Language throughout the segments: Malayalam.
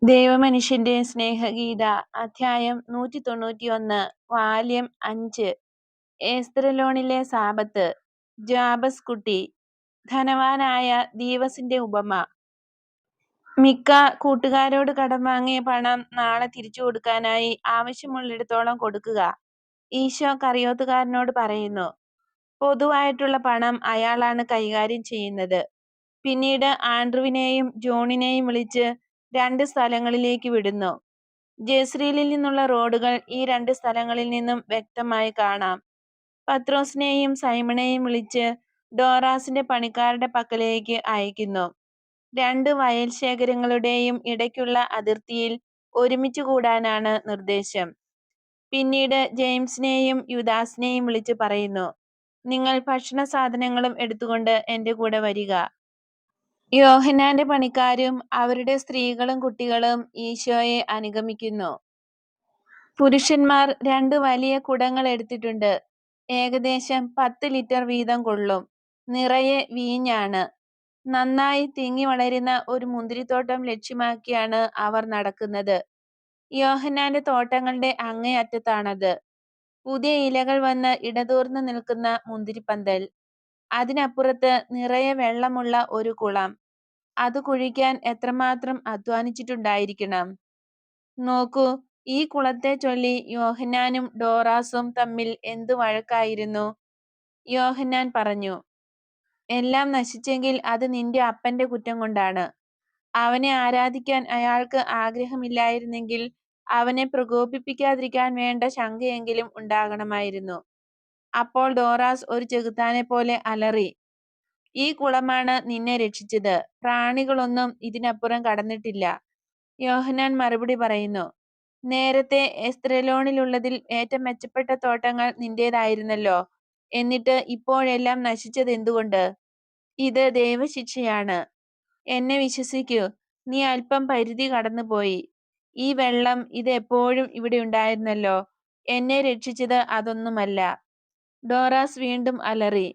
ദൈവമനുഷ്യന്റെ സ്നേഹഗീത അധ്യായം 191 വാല്യം 5 എസ്തരലോണിലെ സാബത്ത് ജാബസ് കുട്ടി ധനവാനായ ദീവസിന്റെ ഉപമ. മിക്ക കൂട്ടുകാരോട് കടം വാങ്ങിയ പണം നാളെ തിരിച്ചു കൊടുക്കാനായി ആവശ്യമുള്ളിടത്തോളം കൊടുക്കുക. ഈശോ കറിയോത്തുകാരനോട് പറയുന്നു. പൊതുവായിട്ടുള്ള പണം അയാളാണ് കൈകാര്യം ചെയ്യുന്നത്. പിന്നീട് ആൻഡ്രുവിനെയും ജോണിനെയും വിളിച്ച് 2 സ്ഥലങ്ങളിലേക്ക് വിടുന്നു. ജെസ്രീലിൽ നിന്നുള്ള റോഡുകൾ ഈ 2 സ്ഥലങ്ങളിൽ നിന്നും വ്യക്തമായി കാണാം. പത്രോസിനെയും സൈമണെയും വിളിച്ച് ഡോറാസിന്റെ പണിക്കാരുടെ പക്കലേക്ക് അയക്കുന്നു. 2 വയൽ ശേഖരങ്ങളുടെയും ഇടയ്ക്കുള്ള അതിർത്തിയിൽ ഒരുമിച്ച് കൂടാനാണ് നിർദ്ദേശം. പിന്നീട് ജെയിംസിനെയും യൂദാസിനെയും വിളിച്ച് പറയുന്നു, നിങ്ങൾ ഭക്ഷണ സാധനങ്ങളും എടുത്തുകൊണ്ട് എന്റെ കൂടെ വരിക. യോഹന്നാന്റെ പണിക്കാരും അവരുടെ സ്ത്രീകളും കുട്ടികളും ഈശോയെ അനുഗമിക്കുന്നു. പുരുഷന്മാർ 2 വലിയ കുടങ്ങൾ എടുത്തിട്ടുണ്ട്. ഏകദേശം 10 ലിറ്റർ വീതം കൊള്ളും. നിറയെ വീഞ്ഞാണ്. നന്നായി തിങ്ങി വളരുന്ന ഒരു മുന്തിരിത്തോട്ടം ലക്ഷ്യമാക്കിയാണ് അവർ നടക്കുന്നത്. യോഹന്നാന്റെ തോട്ടങ്ങളുടെ അങ്ങേ അറ്റത്താണത്. പുതിയ ഇലകൾ വന്ന് ഇടതൂർന്ന് നിൽക്കുന്ന മുന്തിരിപ്പന്തൽ. അതിനപ്പുറത്ത് നിറയെ വെള്ളമുള്ള ഒരു കുളം. അത് കുഴിക്കാൻ എത്രമാത്രം അധ്വാനിച്ചിട്ടുണ്ടായിരിക്കണം. നോക്കൂ, ഈ കുളത്തെ ചൊല്ലി യോഹന്നാനും ഡോറാസും തമ്മിൽ എന്തു വഴക്കായിരുന്നു. യോഹന്നാൻ പറഞ്ഞു, എല്ലാം നശിച്ചെങ്കിൽ അത് നിന്റെ അപ്പന്റെ കുറ്റം കൊണ്ടാണ്. അവനെ ആരാധിക്കാൻ അയാൾക്ക് ആഗ്രഹമില്ലായിരുന്നെങ്കിൽ അവനെ പ്രകോപിപ്പിക്കാതിരിക്കാൻ വേണ്ട ശങ്കയെങ്കിലും ഉണ്ടാകണമായിരുന്നു. അപ്പോൾ ഡോറാസ് ഒരു ചെകുത്താനെ പോലെ അലറി, ഈ കുളമാണ് നിന്നെ രക്ഷിച്ചത്. പ്രാണികളൊന്നും ഇതിനപ്പുറം കടന്നിട്ടില്ല. യോഹന്നാൻ മറുപടി പറയുന്നു, നേരത്തെ എസ്തരലോണിലുള്ളതിൽ ഏറ്റവും മെച്ചപ്പെട്ട തോട്ടങ്ങൾ നിന്റേതായിരുന്നല്ലോ. എന്നിട്ട് ഇപ്പോഴെല്ലാം നശിച്ചത് എന്തുകൊണ്ട്? ഇത് ദൈവശിക്ഷയാണ്. എന്നെ വിശ്വസിക്കൂ, നീ അല്പം പരിധി കടന്നുപോയി. ഈ വെള്ളം ഇത് എപ്പോഴും ഇവിടെ ഉണ്ടായിരുന്നല്ലോ. എന്നെ രക്ഷിച്ചത് അതൊന്നുമല്ല. ഡോറാസ് വീണ്ടും അലറി.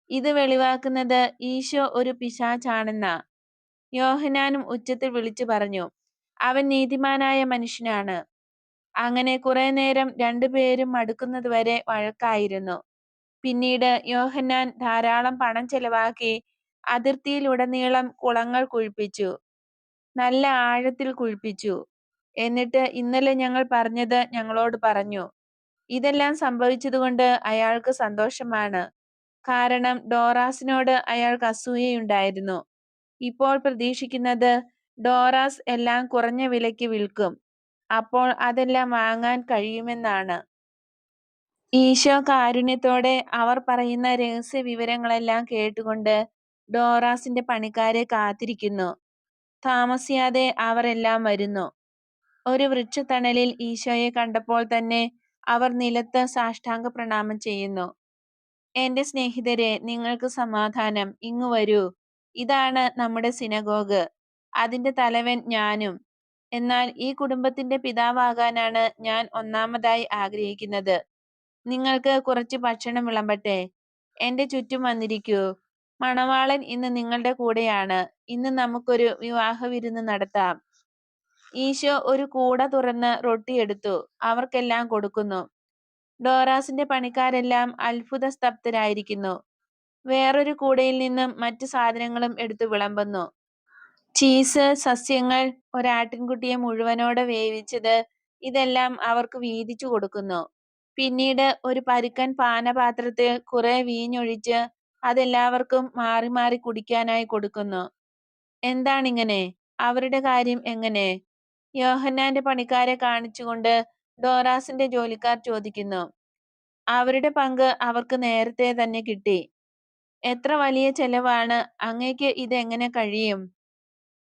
ഇത് വെളിവാക്കുന്നത് ഈശോ ഒരു പിശാചാണെന്നാ. യോഹന്നാനും ഉച്ചത്തിൽ വിളിച്ചു പറഞ്ഞു, അവൻ നീതിമാനായ മനുഷ്യനാണ്. അങ്ങനെ കുറെ നേരം 2 പേരും മടുക്കുന്നതുവരെ വഴക്കായിരുന്നു. പിന്നീട് യോഹന്നാൻ ധാരാളം പണം ചെലവാക്കി അതിർത്തിയിലുടനീളം കുളങ്ങൾ കുഴിപ്പിച്ചു. നല്ല ആഴത്തിൽ കുഴിപ്പിച്ചു. എന്നിട്ട് ഇന്നലെ ഞങ്ങൾ പറഞ്ഞത് ഞങ്ങളോട് പറഞ്ഞു. ഇതെല്ലാം സംഭവിച്ചതുകൊണ്ട് അയാൾക്ക് സന്തോഷമാണ്. കാരണം ഡോറാസിനോട് അയാൾക്ക് അസൂയയുണ്ടായിരുന്നു. ഇപ്പോൾ പ്രതീക്ഷിക്കുന്നത് ഡോറാസ് എല്ലാം കുറഞ്ഞ വിലയ്ക്ക് വിൽക്കും. അപ്പോൾ അതെല്ലാം വാങ്ങാൻ കഴിയുമെന്നാണ്. ഈശോ കാരുണ്യത്തോടെ അവർ പറയുന്ന രഹസ്യ വിവരങ്ങളെല്ലാം കേട്ടുകൊണ്ട് ഡോറാസിന്റെ പണിക്കാരെ കാത്തിരിക്കുന്നു. താമസിയാതെ അവർ എല്ലാം വരുന്നു. ഒരു വൃക്ഷത്തണലിൽ ഈശോയെ കണ്ടപ്പോൾ തന്നെ അവർ നിലത്ത് സാഷ്ടാംഗ പ്രണാമം ചെയ്യുന്നു. എന്റെ സ്നേഹിതരെ, നിങ്ങൾക്ക് സമാധാനം. ഇങ്ങു വരൂ. ഇതാണ് നമ്മുടെ സിനഗോഗ്. അതിന്റെ തലവൻ ഞാനും. എന്നാൽ ഈ കുടുംബത്തിന്റെ പിതാവാകാനാണ് ഞാൻ ഒന്നാമതായി ആഗ്രഹിക്കുന്നത്. നിങ്ങൾക്ക് കുറച്ച് ഭക്ഷണം വിളമ്പട്ടെ. എന്റെ ചുറ്റും വന്നിരിക്കൂ. മണവാളൻ ഇന്ന് നിങ്ങളുടെ കൂടെയാണ്. ഇന്ന് നമുക്കൊരു വിവാഹ വിരുന്ന് നടത്താം. ഈശോ ഒരു കൂട തുറന്ന് റൊട്ടിയെടുത്തു അവർക്കെല്ലാം കൊടുക്കുന്നു. ഡോറാസിന്റെ പണിക്കാരെല്ലാം അത്ഭുത സ്തബ്ധരായിരിക്കുന്നു. വേറൊരു കൂടയിൽ നിന്നും മറ്റു സാധനങ്ങളും എടുത്തു വിളമ്പുന്നു. ചീസ്, സസ്യങ്ങൾ, ഒരാട്ടിൻകുട്ടിയെ മുഴുവനോടെ വേവിച്ചത്, ഇതെല്ലാം അവർക്ക് വീതിച്ചു കൊടുക്കുന്നു. പിന്നീട് ഒരു പരുക്കൻ പാനപാത്രത്തിൽ കുറെ വീഞ്ഞൊഴിച്ച് അതെല്ലാവർക്കും മാറി മാറി കുടിക്കാനായി കൊടുക്കുന്നു. എന്താണിങ്ങനെ? അവരുടെ കാര്യം എങ്ങനെ? യോഹന്നാന്റെ പണിക്കാരെ കാണിച്ചുകൊണ്ട് ഡോറാസിന്റെ ജോലിക്കാർ ചോദിക്കുന്നു. അവരുടെ പങ്ക് അവർക്ക് നേരത്തെ തന്നെ കിട്ടി. എത്ര വലിയ ചെലവാണ്. അങ്ങേക്ക് ഇതെങ്ങനെ കഴിയും?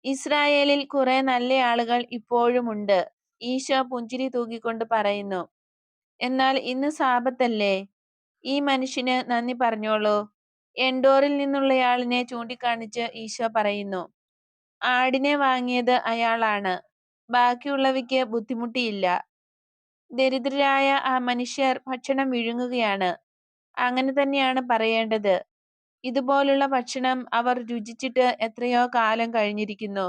ഇസ്രായേലിൽ കുറെ നല്ല ആളുകൾ ഇപ്പോഴുമുണ്ട്. ഈശോ പുഞ്ചിരി തൂക്കിക്കൊണ്ട് പറയുന്നു. എന്നാൽ ഇന്ന് സാബത്തല്ലേ? ഈ മനുഷ്യന് നന്ദി പറഞ്ഞോളൂ. എൻഡോറിൽ നിന്നുള്ളയാളിനെ ചൂണ്ടിക്കാണിച്ച് ഈശോ പറയുന്നു. ആടിനെ വാങ്ങിയത് അയാളാണ്. ബാക്കിയുള്ളവയ്ക്ക് ബുദ്ധിമുട്ടിയില്ല. ദരിദ്രരായ ആ മനുഷ്യർ ഭക്ഷണം വിഴുങ്ങുകയാണ്. അങ്ങനെ തന്നെയാണ് പറയേണ്ടത്. ഇതുപോലുള്ള ഭക്ഷണം അവർ രുചിച്ചിട്ട് എത്രയോ കാലം കഴിഞ്ഞിരിക്കുന്നു.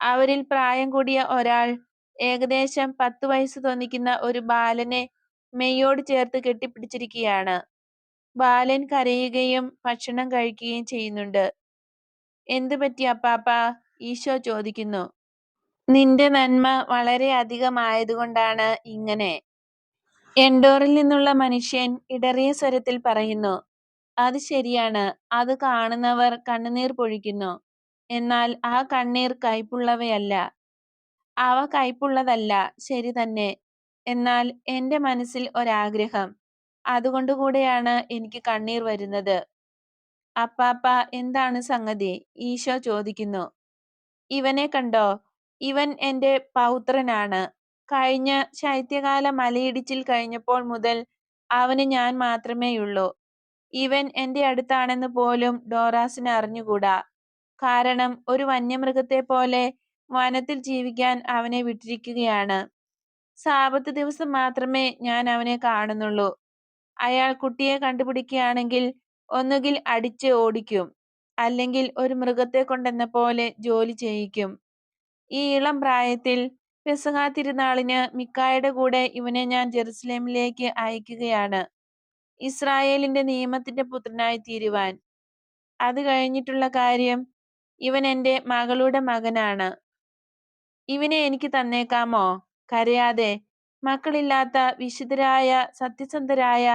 അവരിൽ പ്രായം കൂടിയ ഒരാൾ ഏകദേശം 10 വയസ്സ് തോന്നിക്കുന്ന ഒരു ബാലനെ മെയ്യോട് ചേർത്ത് കെട്ടിപ്പിടിച്ചിരിക്കുകയാണ്. ബാലൻ കരയുകയും ഭക്ഷണം കഴിക്കുകയും ചെയ്യുന്നുണ്ട്. എന്തു പറ്റി അപ്പാപ്പാ? ഈശോ ചോദിക്കുന്നു. നിന്റെ നന്മ വളരെ അധികമായതുകൊണ്ടാണ് ഇങ്ങനെ. എൻഡോറിൽ നിന്നുള്ള മനുഷ്യൻ ഇടറിയ സ്വരത്തിൽ പറയുന്നു. അത് ശരിയാണ്. അത് കാണുന്നവർ കണ്ണുനീർ പൊഴിക്കുന്നു. എന്നാൽ ആ കണ്ണീർ കയ്പുള്ളവയല്ല. അവ കയ്പുള്ളതല്ല, ശരി തന്നെ. എന്നാൽ എന്റെ മനസ്സിൽ ഒരാഗ്രഹം. അതുകൊണ്ടുകൂടെയാണ് എനിക്ക് കണ്ണീർ വരുന്നത്. അപ്പാപ്പാ, എന്താണ് സംഗതി? ഈശോ ചോദിക്കുന്നു. ഇവനെ കണ്ടോ? ഇവൻ എന്റെ പൗത്രനാണ്. കഴിഞ്ഞ ശൈത്യകാല മലയിടിച്ചിൽ കഴിഞ്ഞപ്പോൾ മുതൽ അവന് ഞാൻ മാത്രമേയുള്ളൂ. ഇവൻ എന്റെ അടുത്താണെന്ന് പോലും ഡോറാസിന് അറിഞ്ഞുകൂടാ. കാരണം ഒരു വന്യമൃഗത്തെപ്പോലെ വനത്തിൽ ജീവിക്കാൻ അവനെ വിട്ടിരിക്കുകയാണ്. സാബത്ത് ദിവസം മാത്രമേ ഞാൻ അവനെ കാണുന്നുള്ളൂ. അയാൾ കുട്ടിയെ കണ്ടുപിടിക്കുകയാണെങ്കിൽ ഒന്നുകിൽ അടിച്ച് ഓടിക്കും, അല്ലെങ്കിൽ ഒരു മൃഗത്തെ കൊണ്ടെന്ന പോലെ ജോലി ചെയ്യിക്കും. ഈ ഇളം പ്രായത്തിൽ പെസഹാ തിരുനാളിന് മിക്കായുടെ കൂടെ ഇവനെ ഞാൻ ജെറുസലേമിലേക്ക് അയക്കുകയാണ്, ഇസ്രായേലിന്റെ നിയമത്തിന്റെ പുത്രനായി തീരുവാൻ. അത് കഴിഞ്ഞിട്ടുള്ള കാര്യം, ഇവൻ എന്റെ മകളുടെ മകനാണ്. ഇവനെ എനിക്ക് തന്നേക്കാമോ? കരയാതെ. മക്കളില്ലാത്ത വിശുദ്ധരായ സത്യസന്ധരായ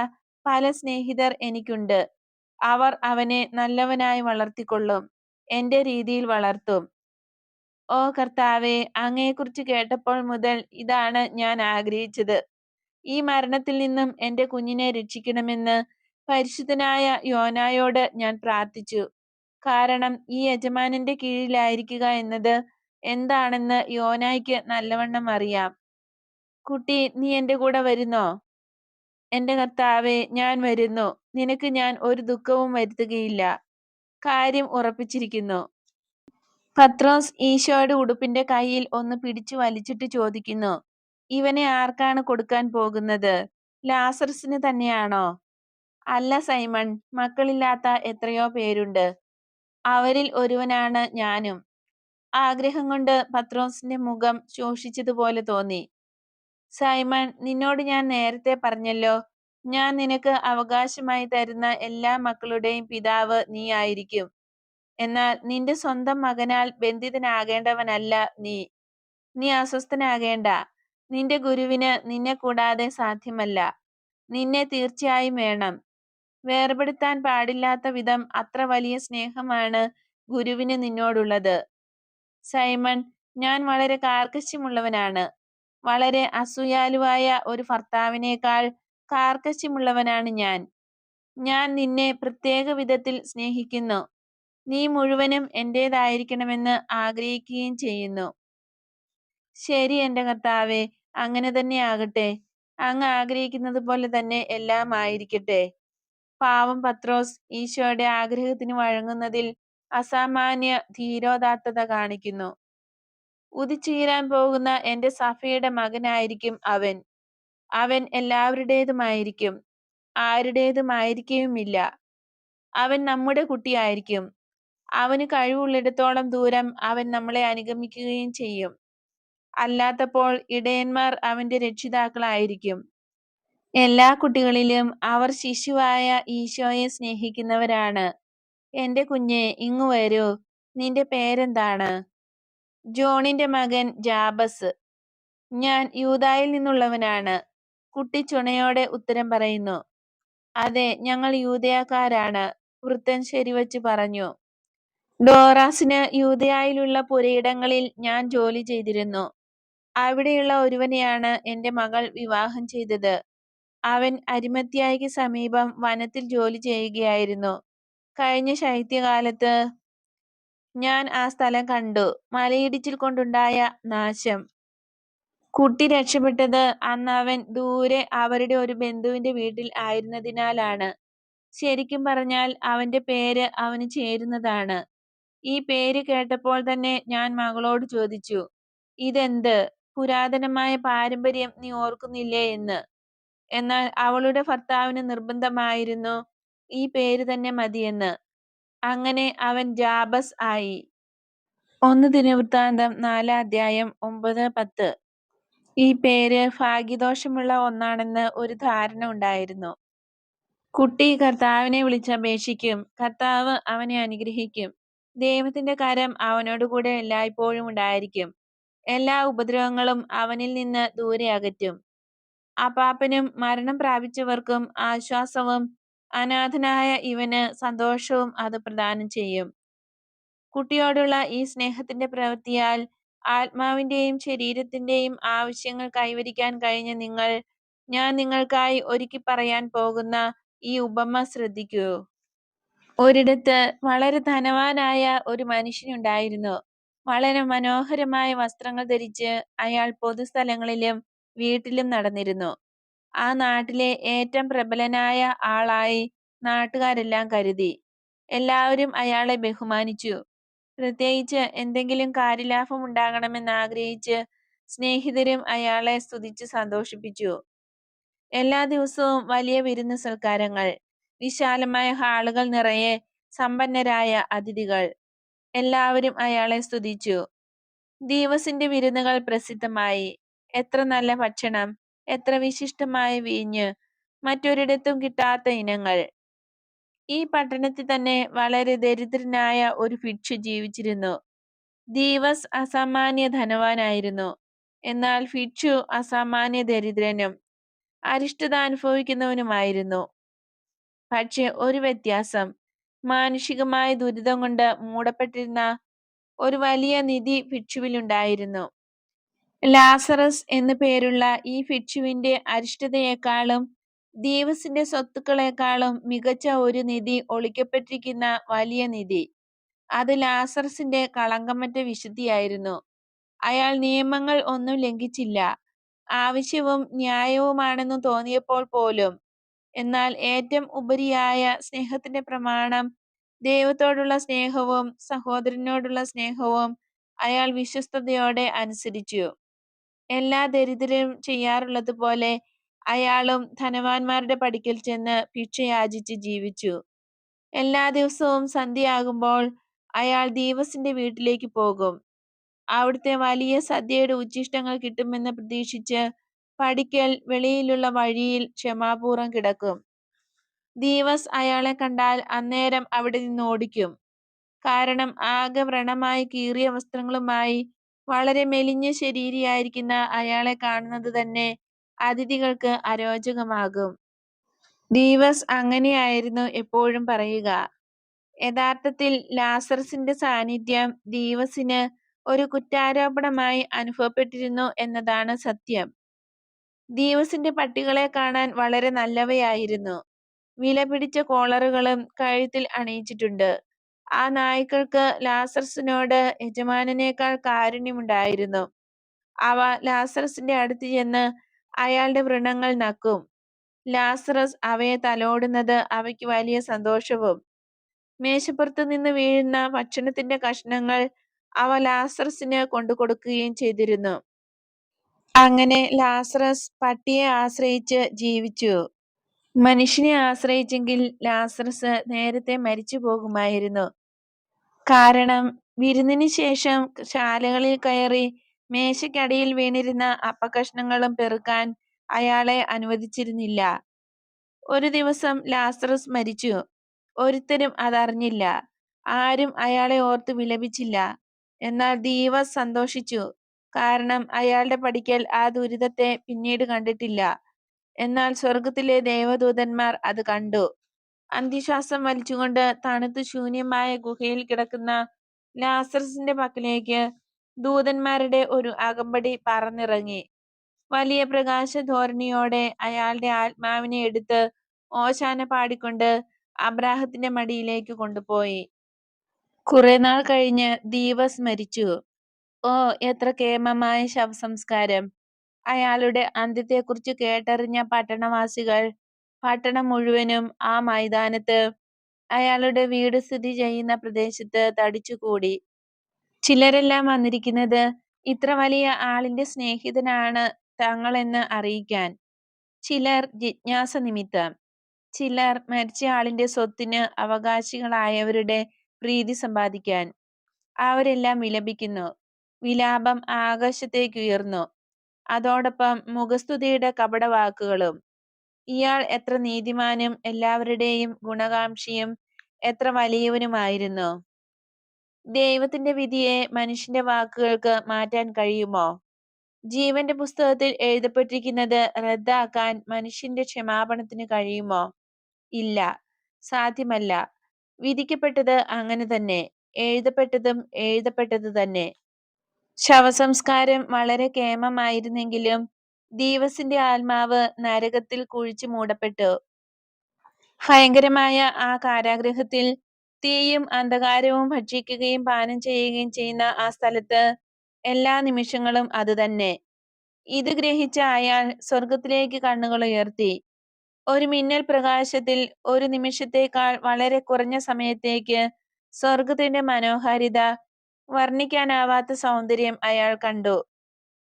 പല സ്നേഹിതർ എനിക്കുണ്ട്. അവർ അവനെ നല്ലവനായി വളർത്തിക്കൊള്ളും, എന്റെ രീതിയിൽ വളർത്തും. ഓ കർത്താവേ, അങ്ങയെക്കുറിച്ച് കേട്ടപ്പോൾ മുതൽ ഇതാണ് ഞാൻ ആഗ്രഹിച്ചത്. ഈ മരണത്തിൽ നിന്നും എന്റെ കുഞ്ഞിനെ രക്ഷിക്കണമെന്ന് പരിശുദ്ധനായ യോനായോട് ഞാൻ പ്രാർത്ഥിച്ചു. കാരണം ഈ യജമാനന്റെ കീഴിലായിരിക്കുക എന്നത് എന്താണെന്ന് യോനായ്ക്ക് നല്ലവണ്ണം അറിയാം. കുട്ടി, നീ എന്റെ കൂടെ വരുന്നോ? എന്റെ കർത്താവേ, ഞാൻ വരുന്നു. നിനക്ക് ഞാൻ ഒരു ദുഃഖവും വരുത്തുകയില്ല. കാര്യം ഉറപ്പിച്ചിരിക്കുന്നു. പത്രോസ് ഈശോയുടെ ഉടുപ്പിന്റെ കയ്യിൽ ഒന്ന് പിടിച്ചു വലിച്ചിട്ട് ചോദിക്കുന്നു. ഇവനെ ആർക്കാണ് കൊടുക്കാൻ പോകുന്നത്? ലാസറസിന് തന്നെയാണോ? അല്ല സൈമൺ, മക്കളില്ലാത്ത എത്രയോ പേരുണ്ട്. അവരിൽ ഒരുവനാണ് ഞാനും. ആഗ്രഹം കൊണ്ട് പത്രോസിന്റെ മുഖം ശോഷിച്ചതുപോലെ തോന്നി. സൈമൺ, നിന്നോട് ഞാൻ നേരത്തെ പറഞ്ഞല്ലോ, ഞാൻ നിനക്ക് അവകാശമായി തരുന്ന എല്ലാ മക്കളുടെയും പിതാവ് നീ ആയിരിക്കും. എന്നാൽ നിന്റെ സ്വന്തം മകനാൽ ബന്ധിതനാകേണ്ടവനല്ല നീ. നീ അസ്വസ്ഥനാകേണ്ട. നിന്റെ ഗുരുവിന് നിന്നെ കൂടാതെ സാധ്യമല്ല. നിന്നെ തീർച്ചയായും വേണം. വേർപെടുത്താൻ പാടില്ലാത്ത വിധം അത്ര വലിയ സ്നേഹമാണ് ഗുരുവിന് നിന്നോടുള്ളത്. സൈമൺ, ഞാൻ വളരെ കാർക്കശ്യമുള്ളവനാണ്. വളരെ അസൂയാലുവായ ഒരു ഭർത്താവിനേക്കാൾ കാർക്കശ്യമുള്ളവനാണ് ഞാൻ. ഞാൻ നിന്നെ പ്രത്യേക വിധത്തിൽ സ്നേഹിക്കുന്നു. നീ മുഴുവനും എന്റേതായിരിക്കണമെന്ന് ആഗ്രഹിക്കുകയും ചെയ്യുന്നു. ശരി എന്റെ കർത്താവേ, അങ്ങനെ തന്നെ ആകട്ടെ. അങ്ങ് ആഗ്രഹിക്കുന്നത് പോലെ തന്നെ എല്ലാം ആയിരിക്കട്ടെ. പാവം പത്രോസ് ഈശോയുടെ ആഗ്രഹത്തിന് വഴങ്ങുന്നതിൽ അസാമാന്യ ധീരോദാത്തത കാണിക്കുന്നു. ഉദിച്ചുയരാൻ പോകുന്ന എന്റെ സഫയുടെ മകനായിരിക്കും അവൻ. അവൻ എല്ലാവരുടേതുമായിരിക്കും, ആരുടേതുമായിരിക്കുകയുമില്ല. അവൻ നമ്മുടെ കുട്ടിയായിരിക്കും. അവന് കഴിവുള്ളിടത്തോളം ദൂരം അവൻ നമ്മളെ അനുഗമിക്കുകയും ചെയ്യും. അല്ലാത്തപ്പോൾ ഇടയന്മാർ അവന്റെ രക്ഷിതാക്കളായിരിക്കും. എല്ലാ കുട്ടികളിലും അവർ ശിശുവായ ഈശോയെ സ്നേഹിക്കുന്നവരാണ്. എന്റെ കുഞ്ഞെ, ഇങ്ങു വരൂ. നിന്റെ പേരെന്താണ്? ജോണിന്റെ മകൻ ജാബസ്. ഞാൻ യൂദായിൽ നിന്നുള്ളവനാണ്. കുട്ടി ചുണയോടെ ഉത്തരം പറയുന്നു. അതെ, ഞങ്ങൾ യൂദയാക്കാരാണ്, വൃദ്ധൻ ശരിവച്ച് പറഞ്ഞു. ഡോറാസിന് യൂദയായിലുള്ള പുരയിടങ്ങളിൽ ഞാൻ ജോലി ചെയ്തിരുന്നു. അവിടെയുള്ള ഒരുവനെയാണ് എന്റെ മകൾ വിവാഹം ചെയ്തത്. അവൻ അരിമത്യായ്ക്ക് സമീപം വനത്തിൽ ജോലി ചെയ്യുകയായിരുന്നു. കഴിഞ്ഞ ശൈത്യകാലത്ത് ഞാൻ ആ സ്ഥലം കണ്ടു. മലയിടിച്ചിൽ കൊണ്ടുണ്ടായ നാശം. കുട്ടി രക്ഷപ്പെട്ടത് അന്ന് അവൻ ദൂരെ അവരുടെ ഒരു ബന്ധുവിന്റെ വീട്ടിൽ ആയിരുന്നതിനാലാണ്. ശരിക്കും പറഞ്ഞാൽ അവന്റെ പേര് അവന് ചേരുന്നതാണ്. ഈ പേര് കേട്ടപ്പോൾ തന്നെ ഞാൻ മകളോട് ചോദിച്ചു, ഇതെന്ത് പുരാതനമായ പാരമ്പര്യം നീ ഓർക്കുന്നില്ലേ എന്ന്. എന്നാൽ അവളുടെ ഭർത്താവിന് നിർബന്ധമായിരുന്നു ഈ പേര് തന്നെ മതിയെന്ന്. അങ്ങനെ അവൻ ജാബസ് ആയി. 1 ദിനവൃത്താന്തം 4 അധ്യായം 9-10. ഈ പേര് ഭാഗ്യദോഷമുള്ള ഒന്നാണെന്ന് ഒരു ധാരണ ഉണ്ടായിരുന്നു. കുട്ടി കർത്താവിനെ വിളിച്ചപേക്ഷിക്കും, കർത്താവ് അവനെ അനുഗ്രഹിക്കും. ദൈവത്തിന്റെ കരം അവനോടുകൂടെ എല്ലായ്പ്പോഴും ഉണ്ടായിരിക്കും. എല്ലാ ഉപദ്രവങ്ങളും അവനിൽ നിന്ന് ദൂരെ അകറ്റും. അപ്പാപ്പനും മരണം പ്രാപിച്ചവർക്കും ആശ്വാസവും അനാഥനായ ഇവന് സന്തോഷവും അത് പ്രദാനം ചെയ്യും. കുട്ടിയോടുള്ള ഈ സ്നേഹത്തിന്റെ പ്രവൃത്തിയാൽ ആത്മാവിന്റെയും ശരീരത്തിന്റെയും ആവശ്യങ്ങൾ കൈവരിക്കാൻ കഴിഞ്ഞ നിങ്ങൾ, ഞാൻ നിങ്ങൾക്കായി ഒരുക്കി പറയാൻ പോകുന്ന ഈ ഉപമ ശ്രദ്ധിക്കൂ. ഒരിടത്ത് വളരെ ധനവാനായ ഒരു മനുഷ്യനുണ്ടായിരുന്നു. വളരെ മനോഹരമായ വസ്ത്രങ്ങൾ ധരിച്ച് അയാൾ പൊതുസ്ഥലങ്ങളിലും വീട്ടിലും നടന്നിരുന്നു. ആ നാട്ടിലെ ഏറ്റവും പ്രബലനായ ആളായി നാട്ടുകാരെല്ലാം കരുതി. എല്ലാവരും അയാളെ ബഹുമാനിച്ചു. പ്രത്യേകിച്ച് എന്തെങ്കിലും കാര്യലാഭം ഉണ്ടാകണമെന്ന് ആഗ്രഹിച്ച് സ്നേഹിതരും അയാളെ സ്തുതിച്ച് സന്തോഷിപ്പിച്ചു. എല്ലാ ദിവസവും വലിയ വിരുന്ന് സൽക്കാരങ്ങൾ, വിശാലമായ ഹാളുകൾ നിറയെ സമ്പന്നരായ അതിഥികൾ. എല്ലാവരും അയാളെ സ്തുതിച്ചു. ദീവസിന്റെ വിരുന്നുകൾ പ്രസിദ്ധമായി. എത്ര നല്ല ഭക്ഷണം, എത്ര വിശിഷ്ടമായ വീഞ്ഞ്, മറ്റൊരിടത്തും കിട്ടാത്ത ഇനങ്ങൾ. ഈ പട്ടണത്തിൽ തന്നെ വളരെ ദരിദ്രനായ ഒരു ഭിക്ഷു ജീവിച്ചിരുന്നു. ദീവസ് അസാമാന്യ ധനവാനായിരുന്നു, എന്നാൽ ഭിക്ഷു അസാമാന്യ ദരിദ്രനും അരിഷ്ടത അനുഭവിക്കുന്നവനുമായിരുന്നു. പക്ഷെ ഒരു വ്യത്യാസം, മാനുഷികമായ ദുരിതം കൊണ്ട് മൂടപ്പെട്ടിരുന്ന ഒരു വലിയ നിധി ഭിക്ഷുവിലുണ്ടായിരുന്നു. ലാസറസ് എന്നു പേരുള്ള ഈ ഭിക്ഷുവിന്റെ അരിഷ്ടതയെക്കാളും ദീവസിന്റെ സ്വത്തുക്കളെക്കാളും മികച്ച ഒരു നിധി ഒളിക്കപ്പെട്ടിരിക്കുന്ന വലിയ നിധി. അത് ലാസറസിന്റെ കളങ്കമറ്റ വിശുദ്ധിയായിരുന്നു. അയാൾ നിയമങ്ങൾ ഒന്നും ലംഘിച്ചില്ല, ആവശ്യവും ന്യായവുമാണെന്ന് തോന്നിയപ്പോൾ പോലും. എന്നാൽ ഏറ്റവും ഉപരിയായ സ്നേഹത്തിന്റെ പ്രമാണം, ദൈവത്തോടുള്ള സ്നേഹവും സഹോദരനോടുള്ള സ്നേഹവും അയാൾ വിശ്വസ്തയോടെ അനുസരിച്ചു. എല്ലാ ദരിദ്രരും ചെയ്യാറുള്ളതുപോലെ അയാളും ധനവാന്മാരുടെ പടിക്കൽ ചെന്ന് ഭിക്ഷ യാചിച്ച് ജീവിച്ചു. എല്ലാ ദിവസവും സന്ധ്യയാകുമ്പോൾ അയാൾ ദീവസിന്റെ വീട്ടിലേക്ക് പോകും. അവിടുത്തെ വലിയ സദ്യയുടെ ഉച്ഛിഷ്ടങ്ങൾ കിട്ടുമെന്ന് പ്രതീക്ഷിച്ച് പടിക്കൽ വെളിയിലുള്ള വഴിയിൽ ക്ഷമാപൂർവം കിടക്കും. ദീവസ് അയാളെ കണ്ടാൽ അന്നേരം അവിടെ നിന്ന് ഓടിക്കും. കാരണം ആകെ വ്രണമായി കീറിയ വസ്ത്രങ്ങളുമായി വളരെ മെലിഞ്ഞ ശരീരിയായിരിക്കുന്ന അയാളെ കാണുന്നത് തന്നെ അതിഥികൾക്ക് അരോചകമാകും. ദീവസ് അങ്ങനെയായിരുന്നു എപ്പോഴും പറയുക. യഥാർത്ഥത്തിൽ ലാസറസിന്റെ സാന്നിധ്യം ദീവസിന് ഒരു കുറ്റാരോപണമായി അനുഭവപ്പെട്ടിരുന്നു എന്നതാണ് സത്യം. ദീവസിന്റെ പട്ടികളെ കാണാൻ വളരെ നല്ലവയായിരുന്നു. വിലപിടിച്ച കോളറുകളും കഴുത്തിൽ അണിയിച്ചിട്ടുണ്ട്. ആ നായ്ക്കൾക്ക് ലാസറസിനോട് യജമാനനേക്കാൾ കാരുണ്യമുണ്ടായിരുന്നു. അവ ലാസറസിന്റെ അടുത്ത് ചെന്ന് അയാളുടെ വ്രണങ്ങൾ നക്കും. ലാസറസ് അവയെ തലോടുന്നത് അവയ്ക്ക് വലിയ സന്തോഷവും. മേശപ്പുറത്തു നിന്ന് വീഴുന്ന ഭക്ഷണത്തിന്റെ കഷ്ണങ്ങൾ അവ ലാസറസിന് കൊണ്ടുകൊടുക്കുകയും ചെയ്തിരുന്നു. അങ്ങനെ ലാസറസ് പട്ടിയെ ആശ്രയിച്ച് ജീവിച്ചു. മനുഷ്യനെ ആശ്രയിച്ചെങ്കിൽ ലാസറസ് നേരത്തെ മരിച്ചു പോകുമായിരുന്നു. കാരണം വിരുന്നിന് ശേഷം ശാലകളിൽ കയറി മേശയ്ക്കടിയിൽ വീണിരുന്ന അപ്പക്കഷ്ണങ്ങളും പെറുക്കാൻ അയാളെ അനുവദിച്ചിരുന്നില്ല. ഒരു ദിവസം ലാസറസ് മരിച്ചു. ഒരുത്തരും അതറിഞ്ഞില്ല. ആരും അയാളെ ഓർത്ത് വിലപിച്ചില്ല. എന്നാൽ ദീവസ് സന്തോഷിച്ചു. കാരണം അയാളുടെ പടിക്കൽ ആ ദുരിതത്തെ പിന്നീട് കണ്ടിട്ടില്ല. എന്നാൽ സ്വർഗത്തിലെ ദേവദൂതന്മാർ അത് കണ്ടു. അന്ത്യശ്വാസം വലിച്ചുകൊണ്ട് തണുത്തു ശൂന്യമായ ഗുഹയിൽ കിടക്കുന്ന ലാസറസിന്റെ പക്കലേക്ക് ദൂതന്മാരുടെ ഒരു അകമ്പടി പറന്നിറങ്ങി. വലിയ പ്രകാശധോരണിയോടെ അയാളുടെ ആത്മാവിനെ എടുത്ത് ഓശാന പാടിക്കൊണ്ട് അബ്രാഹത്തിന്റെ മടിയിലേക്ക് കൊണ്ടുപോയി. കുറെ നാൾ കഴിഞ്ഞ് ദീവസ് മരിച്ചു. ഓ, എത്ര കേമമായ ശവസംസ്കാരം! അയാളുടെ അന്ത്യത്തെക്കുറിച്ച് കേട്ടറിഞ്ഞ പട്ടണവാസികൾ പട്ടണം മുഴുവനും ആ മൈതാനത്ത്, അയാളുടെ വീട് സ്ഥിതി ചെയ്യുന്ന പ്രദേശത്ത് തടിച്ചുകൂടി. ചിലരെല്ലാം വന്നിരിക്കുന്നത് ഇത്ര വലിയ ആളിന്റെ സ്നേഹിതനാണ് തങ്ങളെന്ന് അറിയിക്കാൻ, ചിലർ ജിജ്ഞാസ നിമിത്തം, ചിലർ മരിച്ച ആളിന്റെ സ്വത്തിന് അവകാശികളായവരുടെ പ്രീതി സമ്പാദിക്കാൻ. അവരെല്ലാം വിലപിക്കുന്നു. വിലാപം ആകാശത്തേക്കുയർന്നു. അതോടൊപ്പം മുഖസ്തുതിയുടെ കപടവാക്കുകളും. ഇയാൾ എത്ര നീതിമാനും എല്ലാവരുടെയും ഗുണകാംക്ഷിയും എത്ര വലിയവനുമായിരുന്നു. ദൈവത്തിന്റെ വിധിയെ മനുഷ്യന്റെ വാക്കുകൾക്ക് മാറ്റാൻ കഴിയുമോ? ജീവന്റെ പുസ്തകത്തിൽ എഴുതപ്പെട്ടിരിക്കുന്നത് റദ്ദാക്കാൻ മനുഷ്യന്റെ ക്ഷമാപണത്തിന് കഴിയുമോ? ഇല്ല, സാധ്യമല്ല. വിധിക്കപ്പെട്ടത് അങ്ങനെ തന്നെ, എഴുതപ്പെട്ടതും എഴുതപ്പെട്ടത് തന്നെ. ശവസംസ്കാരം വളരെ കേമമായിരുന്നെങ്കിലും ദീവസിന്റെ ആത്മാവ് നരകത്തിൽ കുഴിച്ചു മൂടപ്പെട്ടു. ഭയങ്കരമായ ആ കാരാഗൃഹത്തിൽ തീയും അന്ധകാരവും ഭക്ഷിക്കുകയും പാനം ചെയ്യുകയും ചെയ്യുന്ന ആ സ്ഥലത്ത് എല്ലാ നിമിഷങ്ങളും അതുതന്നെ. ഇത് ഗ്രഹിച്ച അയാൾ സ്വർഗത്തിലേക്ക് കണ്ണുകൾ ഉയർത്തി. ഒരു മിന്നൽ പ്രകാശത്തിൽ ഒരു നിമിഷത്തേക്കാൾ വളരെ കുറഞ്ഞ സമയത്തേക്ക് സ്വർഗത്തിന്റെ മനോഹാരിത, വർണ്ണിക്കാനാവാത്ത സൗന്ദര്യം അയാൾ കണ്ടു.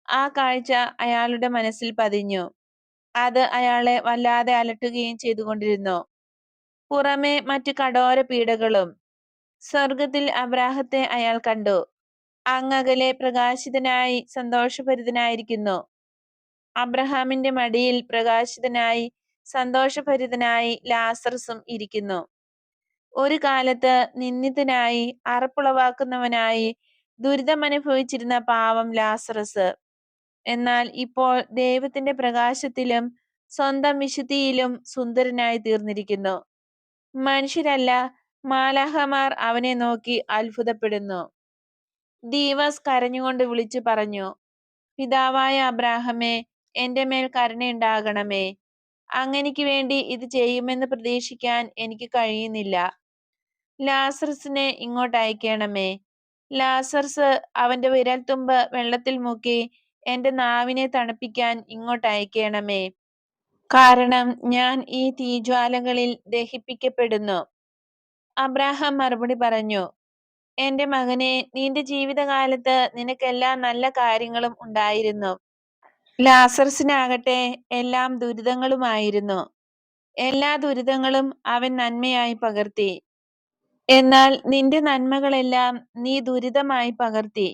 ആ കാഴ്ച അയാളുടെ മനസ്സിൽ പതിഞ്ഞു. അത് അയാളെ വല്ലാതെ അലട്ടുകയും ചെയ്തുകൊണ്ടിരുന്നു. പുറമെ മറ്റു കഠോര പീഡകളും. സ്വർഗത്തിൽ അബ്രാഹത്തെ അയാൾ കണ്ടു. അങ്ങകലെ പ്രകാശിതനായി സന്തോഷഭരിതനായിരിക്കുന്നു. അബ്രഹാമിന്റെ മടിയിൽ പ്രകാശിതനായി സന്തോഷഭരിതനായി ലാസറസും ഇരിക്കുന്നു. ഒരു കാലത്ത് നിന്ദിതനായി അറപ്പുളവാക്കുന്നവനായി ദുരിതമനുഭവിച്ചിരുന്ന പാവം ലാസറസ് എന്നാൽ ഇപ്പോൾ ദൈവത്തിന്റെ പ്രകാശത്തിലും സ്വന്തം വിശുദ്ധിയിലും സുന്ദരനായി തീർന്നിരിക്കുന്നു. മനുഷ്യരല്ല, മാലാഹമാർ അവനെ നോക്കി അത്ഭുതപ്പെടുന്നു. ദീവസ് കരഞ്ഞുകൊണ്ട് വിളിച്ചു പറഞ്ഞു, പിതാവായ അബ്രാഹമേ, എന്റെ മേൽ കരുണയുണ്ടാകണമേ. അങ്ങനിക്ക് വേണ്ടി ഇത് ചെയ്യുമെന്ന് പ്രതീക്ഷിക്കാൻ എനിക്ക് കഴിയുന്നില്ല. ലാസറസിനെ ഇങ്ങോട്ട് അയക്കണമേ. ലാസറസ് അവന്റെ വിരൽത്തുമ്പ് വെള്ളത്തിൽ മുക്കി എന്റെ നാവിനെ തണുപ്പിക്കാൻ ഇങ്ങോട്ട് അയക്കണമേ. കാരണം ഞാൻ ഈ തീജ്വാലകളിൽ ദഹിപ്പിക്കപ്പെടുന്നു. അബ്രാഹാം മറുപടി പറഞ്ഞു, എന്റെ മകനെ, നിന്റെ ജീവിതകാലത്ത് നിനക്കെല്ലാ നല്ല കാര്യങ്ങളും ഉണ്ടായിരുന്നു. ലാസറസിനാകട്ടെ എല്ലാം ദുരിതങ്ങളുമായിരുന്നു. എല്ലാ ദുരിതങ്ങളും അവൻ നന്മയായി പകർത്തി. എന്നാൽ നിന്റെ നന്മകളെല്ലാം നീ ദുരിതമായി പകർത്തി.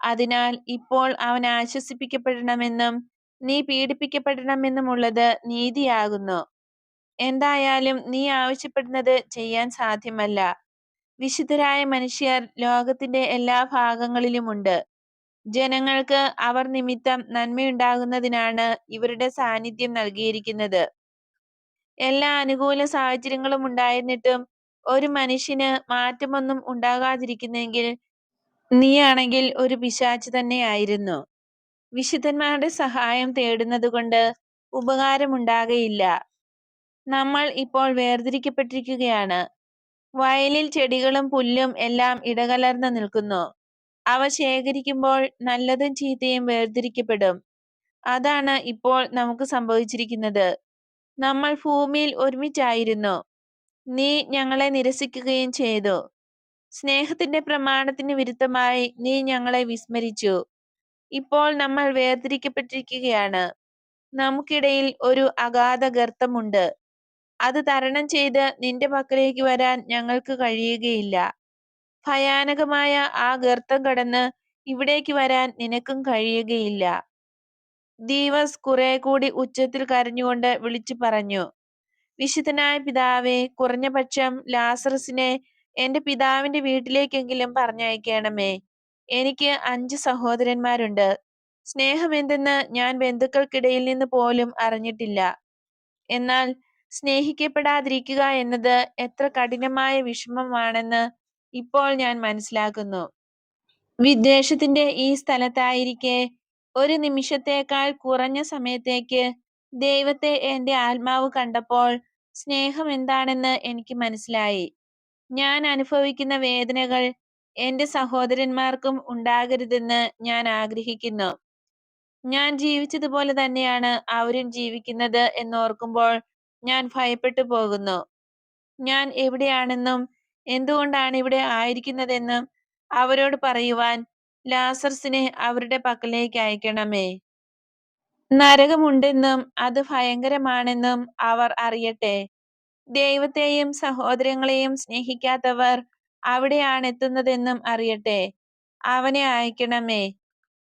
അതിനാൽ ഇപ്പോൾ അവൻ ആശ്വസിപ്പിക്കപ്പെടണമെന്നും നീ പീഡിപ്പിക്കപ്പെടണമെന്നുമുള്ളത് നീതിയാകുന്നു. എന്തായാലും നീ ആവശ്യപ്പെടുന്നത് ചെയ്യാൻ സാധ്യമല്ല. വിശുദ്ധരായ മനുഷ്യർ ലോകത്തിന്റെ എല്ലാ ഭാഗങ്ങളിലുമുണ്ട്. ജനങ്ങൾക്ക് അവർ നിമിത്തം നന്മയുണ്ടാകുന്നതിനാണ് ഇവരുടെ സാന്നിധ്യം നൽകിയിരിക്കുന്നത്. എല്ലാ അനുകൂല സാഹചര്യങ്ങളും ഉണ്ടായിരുന്നിട്ടും ഒരു മനുഷ്യന് മാറ്റമൊന്നും ഉണ്ടാകാതിരിക്കുന്നെങ്കിൽ നീയാണെങ്കിൽ ഒരു പിശാച് തന്നെയായിരുന്നു. വിശുദ്ധന്മാരുടെ സഹായം തേടുന്നതുകൊണ്ട് ഉപകാരമുണ്ടാകയില്ല. നമ്മൾ ഇപ്പോൾ വേർതിരിക്കപ്പെട്ടിരിക്കുകയാണ്. വയലിൽ ചെടികളും പുല്ലും എല്ലാം ഇടകലർന്ന് നിൽക്കുന്നു. അവ ശേഖരിക്കുമ്പോൾ നല്ലതും ചീത്തയും വേർതിരിക്കപ്പെടും. അതാണ് ഇപ്പോൾ നമുക്ക് സംഭവിച്ചിരിക്കുന്നത്. നമ്മൾ ഭൂമിയിൽ ഒരുമിച്ചായിരുന്നു. നീ ഞങ്ങളെ നിരസിക്കുകയും ചെയ്തു. സ്നേഹത്തിന്റെ പ്രമാണത്തിന് വിരുദ്ധമായി നീ ഞങ്ങളെ വിസ്മരിച്ചു. ഇപ്പോൾ നമ്മൾ വേർതിരിക്കപ്പെട്ടിരിക്കുകയാണ്. നമുക്കിടയിൽ ഒരു അഗാധ ഗർത്തമുണ്ട്. അത് തരണം ചെയ്ത് നിന്റെ പക്കലേക്ക് വരാൻ ഞങ്ങൾക്ക് കഴിയുകയില്ല. ഭയാനകമായ ആ ഗർത്തം കടന്ന് ഇവിടേക്ക് വരാൻ നിനക്കും കഴിയുകയില്ല. ദീവസ് കുറെ കൂടി ഉച്ചത്തിൽ കരഞ്ഞുകൊണ്ട് വിളിച്ചു പറഞ്ഞു, വിശുദ്ധനായ പിതാവേ, കുറഞ്ഞപക്ഷം ലാസറസിനെ എന്റെ പിതാവിന്റെ വീട്ടിലേക്കെങ്കിലും പറഞ്ഞയക്കണമേ. എനിക്ക് 5 സഹോദരന്മാരുണ്ട്. സ്നേഹമെന്തെന്ന് ഞാൻ ബന്ധുക്കൾക്കിടയിൽ നിന്ന് പോലും അറിഞ്ഞിട്ടില്ല. എന്നാൽ സ്നേഹിക്കപ്പെടാതിരിക്കുക എന്നത് എത്ര കഠിനമായ വിഷമമാണെന്ന് ഇപ്പോൾ ഞാൻ മനസ്സിലാക്കുന്നു. വിദ്വേഷത്തിന്റെ ഈ സ്ഥലത്തായിരിക്കെ ഒരു നിമിഷത്തേക്കാൾ കുറഞ്ഞ സമയത്തേക്ക് ദൈവത്തെ എന്റെ ആത്മാവ് കണ്ടപ്പോൾ സ്നേഹം എന്താണെന്ന് എനിക്ക് മനസ്സിലായി. ഞാൻ അനുഭവിക്കുന്ന വേദനകൾ എന്റെ സഹോദരന്മാർക്കും ഉണ്ടാകരുതെന്ന് ഞാൻ ആഗ്രഹിക്കുന്നു. ഞാൻ ജീവിച്ചതുപോലെ തന്നെയാണ് അവരും ജീവിക്കുന്നത് എന്നോർക്കുമ്പോൾ ഞാൻ ഭയപ്പെട്ടു പോകുന്നു. ഞാൻ എവിടെയാണെന്നും എന്തുകൊണ്ടാണ് ഇവിടെ ആയിരിക്കുന്നതെന്നും അവരോട് പറയുവാൻ ലാസറസിനെ അവരുടെ പക്കലേക്ക് അയക്കണമേ. നരകമുണ്ടെന്നും അത് ഭയങ്കരമാണെന്നും അവർ അറിയട്ടെ. ദൈവത്തെയും സഹോദരങ്ങളെയും സ്നേഹിക്കാത്തവർ അവിടെയാണ് എത്തുന്നതെന്നും അറിയട്ടെ. അവനെ അയക്കണമേ.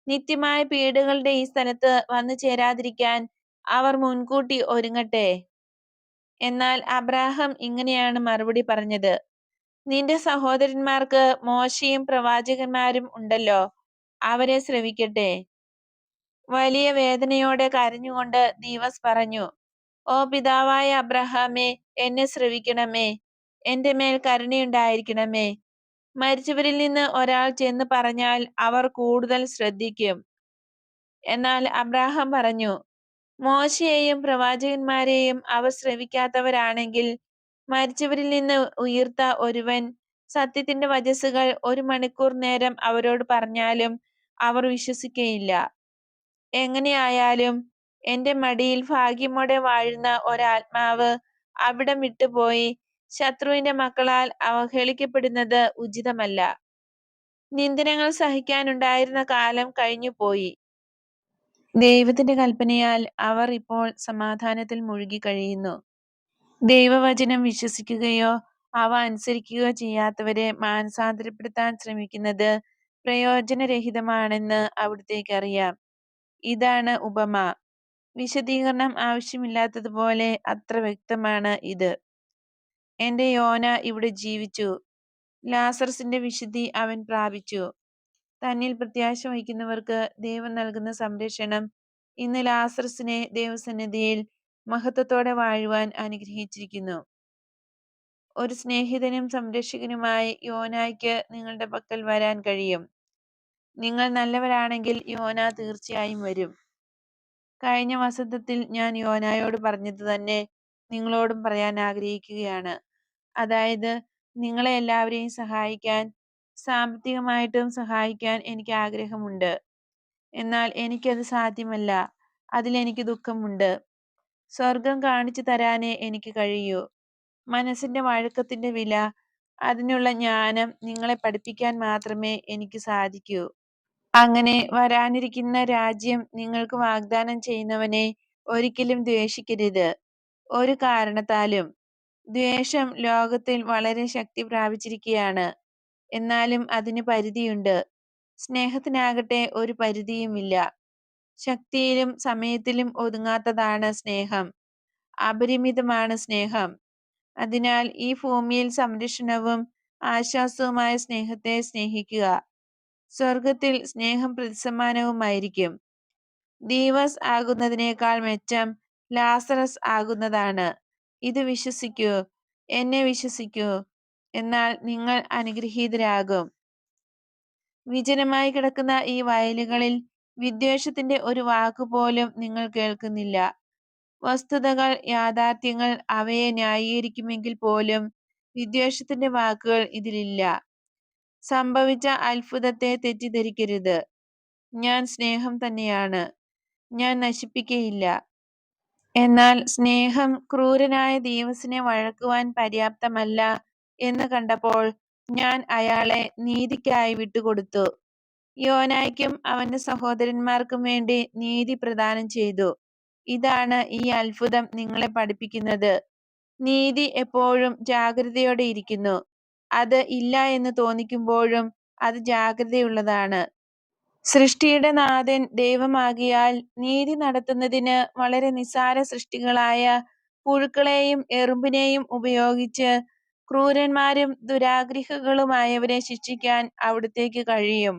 നിത്യമായ പീഡകളുടെ ഈ സ്ഥലത്ത് വന്നു ചേരാതിരിക്കാൻ അവർ മുൻകൂട്ടി ഒരുങ്ങട്ടെ. എന്നാൽ അബ്രാഹാം ഇങ്ങനെയാണ് മറുപടി പറഞ്ഞത്: നിന്റെ സഹോദരന്മാർക്ക് മോശയും പ്രവാചകന്മാരും ഉണ്ടല്ലോ, അവരെ ശ്രവിക്കട്ടെ. വലിയ വേദനയോടെ കരഞ്ഞുകൊണ്ട് ദീവസ് പറഞ്ഞു: ഓ പിതാവായ അബ്രഹാമേ, എന്നെ ശ്രവിക്കണമേ. എന്റെ മേൽ കരുണയുണ്ടായിരിക്കണമേ. മരിച്ചവരിൽ നിന്ന് ഒരാൾ ചെന്ന് പറഞ്ഞാൽ അവർ കൂടുതൽ ശ്രദ്ധിക്കും. എന്നാൽ അബ്രാഹാം പറഞ്ഞു: മോശയെയും പ്രവാചകന്മാരെയും അവർ ശ്രവിക്കാത്തവരാണെങ്കിൽ മരിച്ചവരിൽ നിന്ന് ഉയിർത്ത ഒരുവൻ സത്യത്തിന്റെ വചസ്സുകൾ 1 മണിക്കൂർ നേരം അവരോട് പറഞ്ഞാലും അവർ വിശ്വസിക്കയില്ല. എങ്ങനെയായാലും എന്റെ മടിയിൽ ഭാഗ്യമോടെ വാഴുന്ന ഒരാത്മാവ് അവിടം വിട്ടുപോയി ശത്രുവിന്റെ മക്കളാൽ അവഹേളിക്കപ്പെടുന്നത് ഉചിതമല്ല. നിന്ദനങ്ങൾ സഹിക്കാനുണ്ടായിരുന്ന കാലം കഴിഞ്ഞുപോയി. ദൈവത്തിന്റെ കൽപ്പനയാൽ അവർ ഇപ്പോൾ സമാധാനത്തിൽ മുഴുകി കഴിയുന്നു. ദൈവവചനം വിശ്വസിക്കുകയോ അവ അനുസരിക്കുകയോ ചെയ്യാത്തവരെ മാനസാന്തരപ്പെടുത്താൻ ശ്രമിക്കുന്നത് പ്രയോജനരഹിതമാണെന്ന് അവിടുത്തേക്കറിയാം. ഇതാണ് ഉപമ. വിശദീകരണം ആവശ്യമില്ലാത്തതുപോലെ അത്ര വ്യക്തമാണ് ഇത്. എന്റെ യോന ഇവിടെ ജീവിച്ചു. ലാസറസിന്റെ വിശുദ്ധി അവൻ പ്രാപിച്ചു. തന്നിൽ പ്രത്യാശ വഹിക്കുന്നവർക്ക് ദൈവം നൽകുന്ന സംരക്ഷണം ഇന്ന് ലാസറസിനെ ദൈവസന്നിധിയിൽ മഹത്വത്തോടെ വാഴുവാൻ അനുഗ്രഹിച്ചിരിക്കുന്നു. ഒരു സ്നേഹിതനും സംരക്ഷകനുമായി യോനായ്ക്ക് നിങ്ങളുടെ പക്കൽ വരാൻ കഴിയും. നിങ്ങൾ നല്ലവരാണെങ്കിൽ യോന തീർച്ചയായും വരും. കഴിഞ്ഞ വസന്തത്തിൽ ഞാൻ യോനായോട് പറഞ്ഞത് തന്നെ നിങ്ങളോടും പറയാൻ ആഗ്രഹിക്കുകയാണ്. അതായത്, നിങ്ങളെ എല്ലാവരെയും സഹായിക്കാൻ, സാമ്പത്തികമായിട്ടും സഹായിക്കാൻ എനിക്ക് ആഗ്രഹമുണ്ട്. എന്നാൽ എനിക്കത് സാധ്യമല്ല. അതിലെനിക്ക് ദുഃഖമുണ്ട്. സ്വർഗം കാണിച്ചു തരാനേ എനിക്ക് കഴിയൂ. മനസ്സിന്റെ വഴക്കത്തിന്റെ വില, അതിനുള്ള ജ്ഞാനം നിങ്ങളെ പഠിപ്പിക്കാൻ മാത്രമേ എനിക്ക് സാധിക്കൂ. അങ്ങനെ വരാനിരിക്കുന്ന രാജ്യം നിങ്ങൾക്ക് വാഗ്ദാനം ചെയ്യുന്നവനെ ഒരിക്കലും ദ്വേഷിക്കരുത്, ഒരു കാരണത്താലും. ദ്വേഷം ലോകത്തിൽ വളരെ ശക്തി പ്രാപിച്ചിരിക്കുകയാണ്. എന്നാലും അതിന് പരിധിയുണ്ട്. സ്നേഹത്തിനാകട്ടെ ഒരു പരിധിയുമില്ല. ശക്തിയിലും സമയത്തിലും ഒതുങ്ങാത്തതാണ് സ്നേഹം. അപരിമിതമാണ് സ്നേഹം. അതിനാൽ ഈ ഭൂമിയിൽ സംരക്ഷണവും ആശ്വാസവുമായ സ്നേഹത്തെ സ്നേഹിക്കുക. സ്വർഗത്തിൽ സ്നേഹം പ്രതിസമ്മാനവുമായിരിക്കും. ദീവസ് ആകുന്നതിനേക്കാൾ മെച്ചം ലാസറസ് ആകുന്നതാണ്. ഇത് വിശ്വസിക്കൂ, എന്നെ വിശ്വസിക്കൂ, എന്നാൽ നിങ്ങൾ അനുഗ്രഹീതരാകും. വിജനമായി കിടക്കുന്ന ഈ വയലുകളിൽ വിദ്വേഷത്തിന്റെ ഒരു വാക്കുപോലും നിങ്ങൾ കേൾക്കുന്നില്ല. വസ്തുതകൾ, യാഥാർത്ഥ്യങ്ങൾ അവയെ ന്യായീകരിക്കുമെങ്കിൽ പോലും വിദ്വേഷത്തിന്റെ വാക്കുകൾ ഇതിലില്ല. സംഭവിച്ച അത്ഭുതത്തെ തെറ്റിദ്ധരിക്കരുത്. ഞാൻ സ്നേഹം തന്നെയാണ്. ഞാൻ നശിപ്പിക്കയില്ല. എന്നാൽ സ്നേഹം ക്രൂരനായ ദീവസിനെ വഴക്കുവാൻ പര്യാപ്തമല്ല എന്ന് കണ്ടപ്പോൾ ഞാൻ അയാളെ നീതിക്കായി വിട്ടുകൊടുത്തു. യോനായ്ക്കും അവന്റെ സഹോദരന്മാർക്കും വേണ്ടി നീതി പ്രദാനം ചെയ്തു. ഇതാണ് ഈ അത്ഭുതം നിങ്ങളെ പഠിപ്പിക്കുന്നത്. നീതി എപ്പോഴും ജാഗ്രതയോടെ ഇരിക്കുന്നു. അത് ഇല്ല എന്ന് തോന്നിക്കുമ്പോഴും അത് ജാഗ്രതയുള്ളതാണ്. സൃഷ്ടിയുടെ നാഥൻ ദൈവമാകിയാൽ നീതി നടത്തുന്നതിന് വളരെ നിസ്സാര സൃഷ്ടികളായ പുഴുക്കളെയും എറുമ്പിനെയും ഉപയോഗിച്ച് ക്രൂരന്മാരും ദുരാഗ്രഹികളുമായവരെ ശിക്ഷിക്കാൻ അവിടുത്തേക്ക് കഴിയും.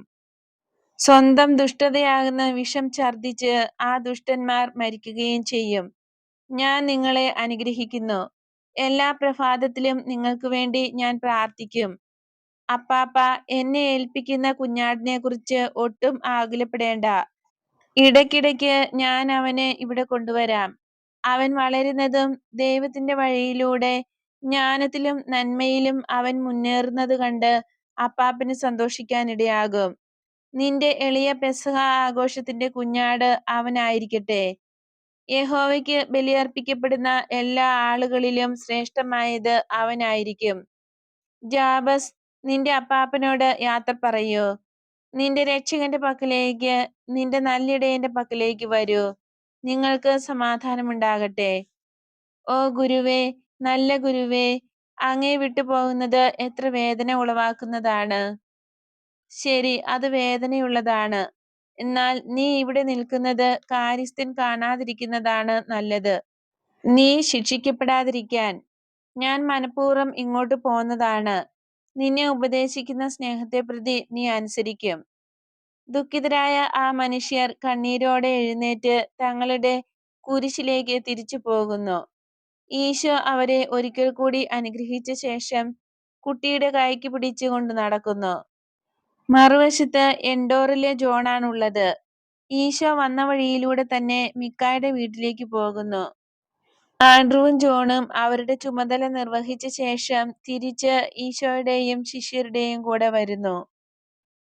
സ്വന്തം ദുഷ്ടതയാകുന്ന വിഷം ഛർദ്ദിച്ച് ആ ദുഷ്ടന്മാർ മരിക്കുകയും ചെയ്യും. ഞാൻ നിങ്ങളെ അനുഗ്രഹിക്കുന്നു. എല്ലാ പ്രഭാതത്തിലും നിങ്ങൾക്ക് വേണ്ടി ഞാൻ പ്രാർത്ഥിക്കും. അപ്പാപ്പ, എന്നെ ഏൽപ്പിക്കുന്ന കുഞ്ഞാടിനെ കുറിച്ച് ഒട്ടും ആകുലപ്പെടേണ്ട. ഇടയ്ക്കിടയ്ക്ക് ഞാൻ അവനെ ഇവിടെ കൊണ്ടുവരാം. അവൻ വളരുന്നതും ദൈവത്തിന്റെ വഴിയിലൂടെ ജ്ഞാനത്തിലും നന്മയിലും അവൻ മുന്നേറുന്നത് കണ്ട് അപ്പാപ്പന് സന്തോഷിക്കാനിടയാകും. നിന്റെ എളിയ പെസഹ ആഘോഷത്തിന്റെ കുഞ്ഞാട് അവനായിരിക്കട്ടെ. യഹോവയ്ക്ക് ബലിയർപ്പിക്കപ്പെടുന്ന എല്ലാ ആളുകളിലും ശ്രേഷ്ഠമായത് അവനായിരിക്കും. ജാബസ്, നിന്റെ അപ്പാപ്പനോട് യാത്ര പറയൂ. നിന്റെ രക്ഷകന്റെ പക്കലേക്ക്, നിന്റെ നല്ലിടയന്റെ പക്കലേക്ക് വരൂ. നിങ്ങൾക്ക് സമാധാനമുണ്ടാകട്ടെ. ഓ ഗുരുവേ, നല്ല ഗുരുവേ, അങ്ങയെ വിട്ടുപോകുന്നത് എത്ര വേദന ഉളവാക്കുന്നതാണ്. ശരി, അത് വേദനയുള്ളതാണ്. എന്നാൽ നീ ഇവിടെ നിൽക്കുന്നത് കാര്യസ്ഥൻ കാണാതിരിക്കുന്നതാണ് നല്ലത്. നീ ശിക്ഷിക്കപ്പെടാതിരിക്കാൻ ഞാൻ മനഃപൂർവ്വം ഇങ്ങോട്ട് പോന്നതാണ്. നിന്നെ ഉപദേശിക്കുന്ന സ്നേഹത്തെ പ്രതി നീ അനുസരിക്കും. ദുഃഖിതരായ ആ മനുഷ്യർ കണ്ണീരോടെ എഴുന്നേറ്റ് തങ്ങളുടെ കുരിശിലേക്ക് തിരിച്ചു പോകുന്നു. ഈശോ അവരെ ഒരിക്കൽ കൂടി അനുഗ്രഹിച്ച ശേഷം കുട്ടിയുടെ കൈക്ക് പിടിച്ചുകൊണ്ട് നടക്കുന്നു. മറുവശത്ത് എൻഡോറിലെ ജോണാണുള്ളത്. ഈശോ വന്ന വഴിയിലൂടെ തന്നെ മിക്കായുടെ വീട്ടിലേക്ക് പോകുന്നു. ആൻഡ്രൂവും ജോണും അവരുടെ ചുമതല നിർവഹിച്ച ശേഷം തിരിച്ച് ഈശോയുടെയും ശിഷ്യരുടെയും കൂടെ വരുന്നു.